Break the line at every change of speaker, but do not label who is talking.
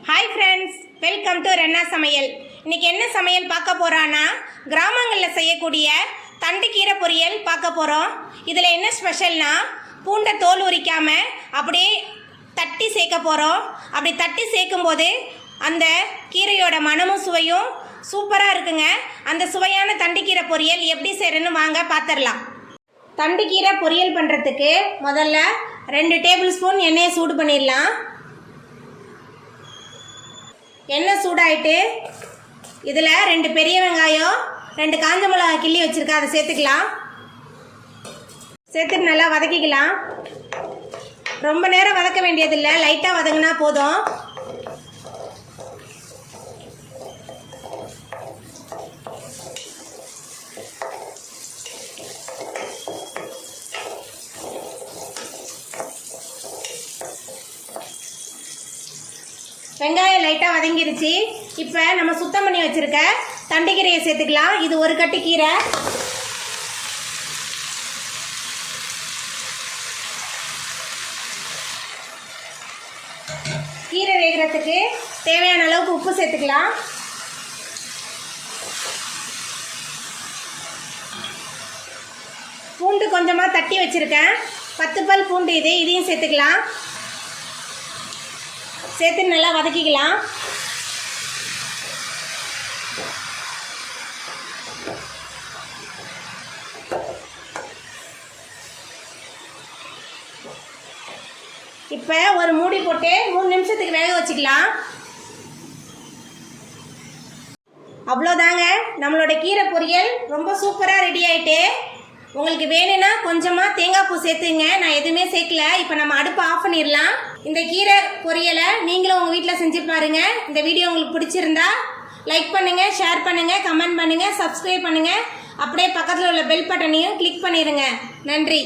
Hi friends, welcome to Renna சமையல். இன்றைக்கி என்ன சமையல் பார்க்க போகிறோன்னா, கிராமங்களில் செய்யக்கூடிய தண்டுக்கீரை பொரியல் பார்க்க போகிறோம். இதில் என்ன ஸ்பெஷல்னா, பூண்டை தோல் உரிக்காமல் அப்படியே தட்டி சேர்க்க போகிறோம். அப்படி தட்டி சேர்க்கும்போது அந்த கீரையோட மனமும் சுவையும் சூப்பராக இருக்குங்க. அந்த சுவையான தண்டுக்கீரை பொரியல் எப்படி செய்யறதுன்னு வாங்க பார்த்துடலாம். தண்டுக்கீரை பொரியல் பண்ணுறதுக்கு முதல்ல 2 டேபிள் ஸ்பூன் எண்ணெயை சூடு பண்ணிடலாம். எண்ணெய் சூடாயிட்டு இதில் 2 பெரிய வெங்காயம், 2 காஞ்ச மிளகாய் கிள்ளி வச்சுருக்கேன், அதை சேர்த்துக்கலாம். சேர்த்துட்டு நல்லா வதக்கிக்கலாம். ரொம்ப நேரம் வதக்க வேண்டியதில்லை, லைட்டாக வதங்கினா போதும். வெங்காயம் லைட்டாக வதங்கிருச்சு. இப்போ நம்ம சுத்தம் பண்ணி வச்சுருக்க தண்டுக்கீரையை சேர்த்துக்கலாம். இது 1 கட்டு கீரை. கீரை வேகிறதுக்கு தேவையான அளவுக்கு உப்பு சேர்த்துக்கலாம். பூண்டு கொஞ்சமாக தட்டி வச்சுருக்கேன், 10 பல் பூண்டு. இதையும் சேர்த்துக்கலாம். சேர்த்து நல்லா வதக்கிக்கலாம். இப்போ ஒரு மூடி போட்டு 3 நிமிஷத்துக்கு வேக வச்சுக்கலாம். அவ்வளோதாங்க, நம்மளோட கீரை பொரியல் ரொம்ப சூப்பராக ரெடி ஆயிட்டு. உங்களுக்கு வேணும்னா கொஞ்சமாக தேங்காய் பூ சேர்த்துங்க. நான் எதுவுமே சேர்க்கல. இப்போ நம்ம அடுப்பை ஆஃப் பண்ணிடலாம். இந்த கீரை பொரியலை நீங்களும் உங்கள் வீட்டில் செஞ்சு பாருங்கள். இந்த வீடியோ உங்களுக்கு பிடிச்சிருந்தா லைக் பண்ணுங்கள், ஷேர் பண்ணுங்கள், கமெண்ட் பண்ணுங்கள், சப்ஸ்கிரைப் பண்ணுங்கள். அப்படியே பக்கத்தில் உள்ள பெல் பட்டனையும் கிளிக் பண்ணிடுங்க. நன்றி.